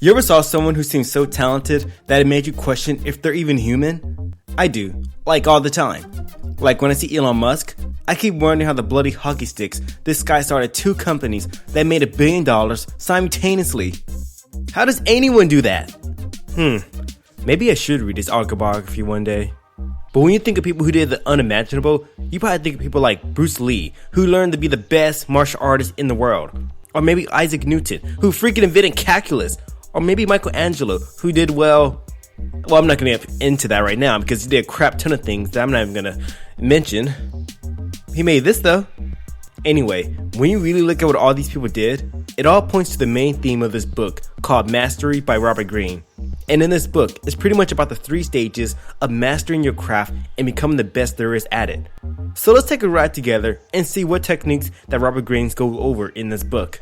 You ever saw someone who seems so talented that it made you question if they're even human? I do, like all the time. Like when I see Elon Musk, I keep wondering how the bloody hockey sticks this guy started 2 companies that made $1 billion simultaneously. How does anyone do that? Maybe I should read his autobiography one day. But when you think of people who did the unimaginable, you probably think of people like Bruce Lee, who learned to be the best martial artist in the world. Or maybe Isaac Newton, who freaking invented calculus. Or maybe Michelangelo, who did well, I'm not going to get into that right now because he did a crap ton of things that I'm not even going to mention. He made this though. Anyway, when you really look at what all these people did, it all points to the main theme of this book called Mastery by Robert Greene. And in this book, it's pretty much about the 3 stages of mastering your craft and becoming the best there is at it. So let's take a ride together and see what techniques that Robert Greene goes over in this book.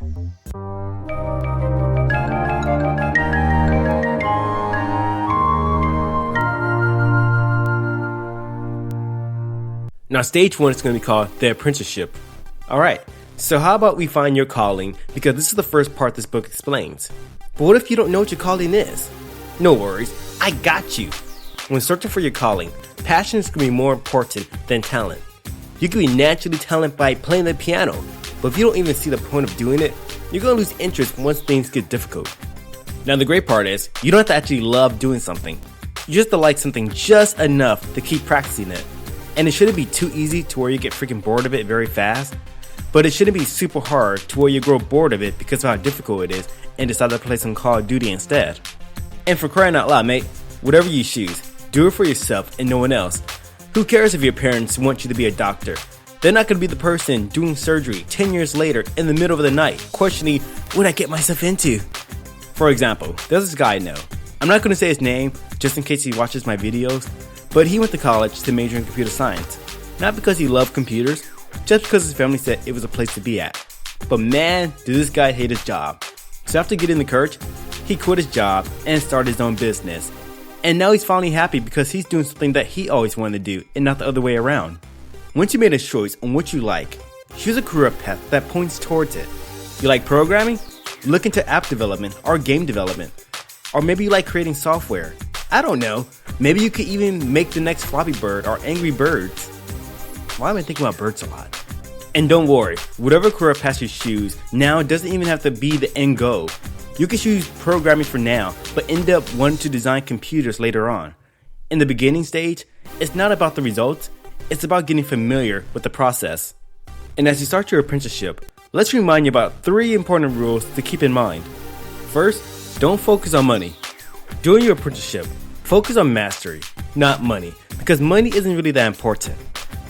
Now stage 1 is going to be called the apprenticeship. Alright, so how about we find your calling, because this is the first part this book explains. But what if you don't know what your calling is? No worries, I got you. When searching for your calling, passion is going to be more important than talent. You can be naturally talented by playing the piano, but if you don't even see the point of doing it, you're going to lose interest once things get difficult. Now the great part is, you don't have to actually love doing something. You just have to like something just enough to keep practicing it. And it shouldn't be too easy to where you get freaking bored of it very fast, but it shouldn't be super hard to where you grow bored of it because of how difficult it is and decide to play some Call of Duty instead. And for crying out loud, mate, whatever you choose, do it for yourself and no one else. Who cares if your parents want you to be a doctor? They're not going to be the person doing surgery 10 years later in the middle of the night questioning what I get myself into. For example, there's this guy I know. I'm not going to say his name just in case he watches my videos, but he went to college to major in computer science. Not because he loved computers, just because his family said it was a place to be at. But man, did this guy hate his job. So after getting the courage, he quit his job and started his own business. And now he's finally happy because he's doing something that he always wanted to do and not the other way around. Once you made a choice on what you like, choose a career path that points towards it. You like programming? Look into app development or game development. Or maybe you like creating software. I don't know, maybe you could even make the next Flappy Bird or Angry Birds. Why am I thinking about birds a lot? And don't worry, whatever career path you choose now doesn't even have to be the end goal. You can choose programming for now, but end up wanting to design computers later on. In the beginning stage, it's not about the results, it's about getting familiar with the process. And as you start your apprenticeship, let's remind you about 3 important rules to keep in mind. First, don't focus on money. During your apprenticeship, focus on mastery, not money, because money isn't really that important.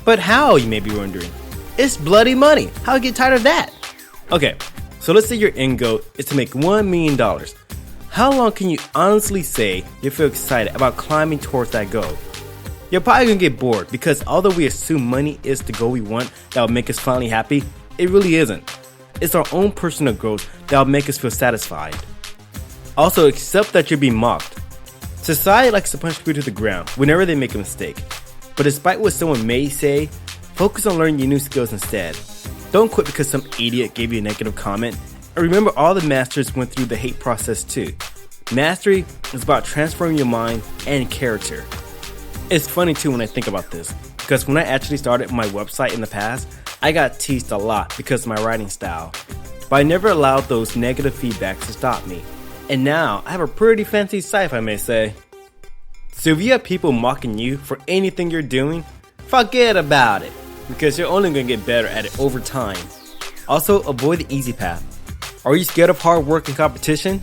But how, you may be wondering? It's bloody money. How do I get tired of that? Okay, so let's say your end goal is to make $1 million. How long can you honestly say you feel excited about climbing towards that goal? You're probably gonna get bored because although we assume money is the goal we want that will make us finally happy, it really isn't. It's our own personal growth that will make us feel satisfied. Also, accept that you're being mocked. Society likes to punch people to the ground whenever they make a mistake. But despite what someone may say, focus on learning your new skills instead. Don't quit because some idiot gave you a negative comment. And remember, all the masters went through the hate process too. Mastery is about transforming your mind and character. It's funny too when I think about this, because when I actually started my website in the past, I got teased a lot because of my writing style. But I never allowed those negative feedbacks to stop me. And now, I have a pretty fancy site, if I may say. So if you have people mocking you for anything you're doing, forget about it, because you're only going to get better at it over time. Also, avoid the easy path. Are you scared of hard work and competition?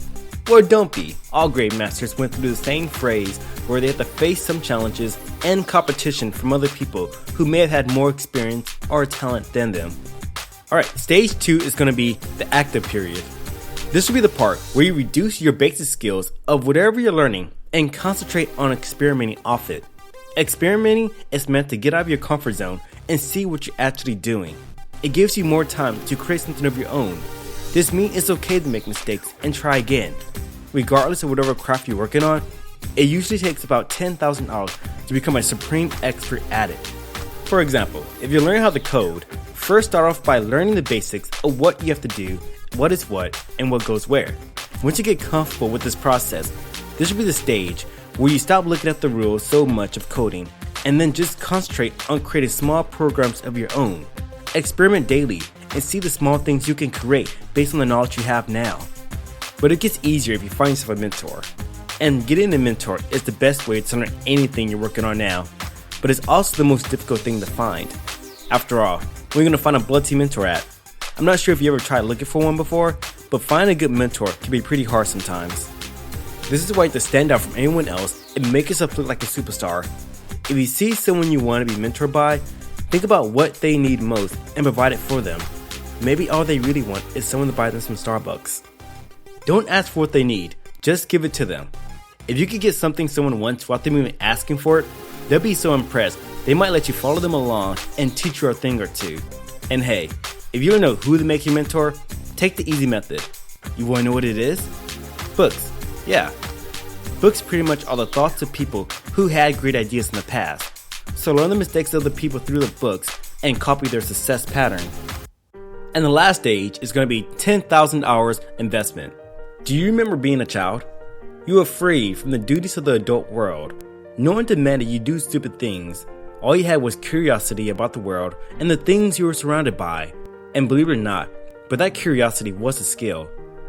Well, don't be. All great masters went through the same phase where they have to face some challenges and competition from other people who may have had more experience or talent than them. Alright, stage 2 is going to be the active period. This will be the part where you reduce your basic skills of whatever you're learning and concentrate on experimenting off it. Experimenting is meant to get out of your comfort zone and see what you're actually doing. It gives you more time to create something of your own. This means it's okay to make mistakes and try again. Regardless of whatever craft you're working on, it usually takes about 10,000 hours to become a supreme expert at it. For example, if you're learning how to code, first start off by learning the basics of what you have to do, what is what, and what goes where. Once you get comfortable with this process, this should be the stage where you stop looking at the rules so much of coding and then just concentrate on creating small programs of your own. Experiment daily and see the small things you can create based on the knowledge you have now. But it gets easier if you find yourself a mentor. And getting a mentor is the best way to learn anything you're working on now, but it's also the most difficult thing to find. After all, where are you going to find a Blood Team mentor at? I'm not sure if you ever tried looking for one before, but finding a good mentor can be pretty hard sometimes. This is why you have to stand out from anyone else and make yourself look like a superstar. If you see someone you want to be mentored by, think about what they need most and provide it for them. Maybe all they really want is someone to buy them some Starbucks. Don't ask for what they need, just give it to them. If you could get something someone wants without them even asking for it, they'll be so impressed they might let you follow them along and teach you a thing or two. And hey, if you don't know who to make your mentor, take the easy method. You want to know what it is? Books. Yeah. Books pretty much are the thoughts of people who had great ideas in the past. So learn the mistakes of other people through the books and copy their success pattern. And the last stage is going to be 10,000 hours investment. Do you remember being a child? You were free from the duties of the adult world. No one demanded you do stupid things. All you had was curiosity about the world and the things you were surrounded by. And believe it or not, but that curiosity was a skill.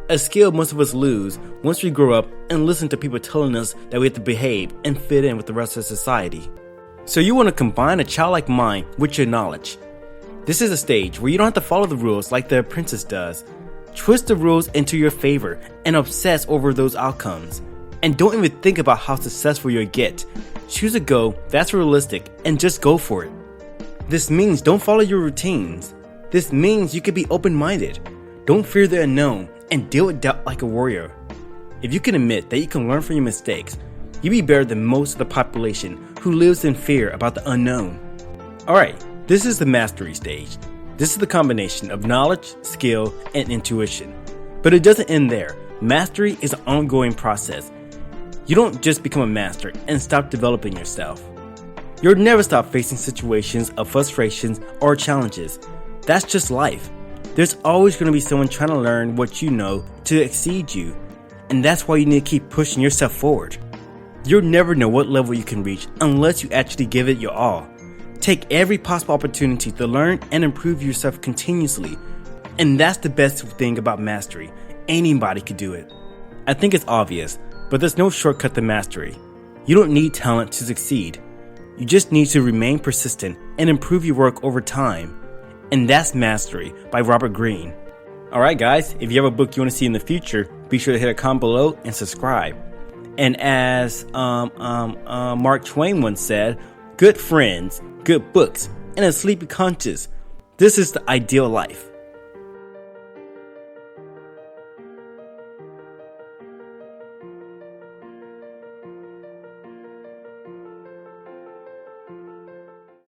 A skill most of us lose once we grow up and listen to people telling us that we have to behave and fit in with the rest of society. So you want to combine a childlike mind with your knowledge. This is a stage where you don't have to follow the rules like the apprentice does. Twist the rules into your favor and obsess over those outcomes. And don't even think about how successful you'll get. Choose a goal that's realistic and just go for it. This means don't follow your routines. This means you can be open-minded. Don't fear the unknown and deal with doubt like a warrior. If you can admit that you can learn from your mistakes, you'll be better than most of the population who lives in fear about the unknown. Alright, this is the mastery stage. This is the combination of knowledge, skill, and intuition. But it doesn't end there. Mastery is an ongoing process. You don't just become a master and stop developing yourself. You'll never stop facing situations of frustrations or challenges. That's just life. There's always going to be someone trying to learn what you know to exceed you. And that's why you need to keep pushing yourself forward. You'll never know what level you can reach unless you actually give it your all. Take every possible opportunity to learn and improve yourself continuously. And that's the best thing about mastery. Anybody could do it. I think it's obvious, but there's no shortcut to mastery. You don't need talent to succeed. You just need to remain persistent and improve your work over time. And that's Mastery by Robert Greene. Alright guys, if you have a book you want to see in the future, be sure to hit a comment below and subscribe. And as Mark Twain once said, good friends, good books, and a sleepy conscience. This is the ideal life.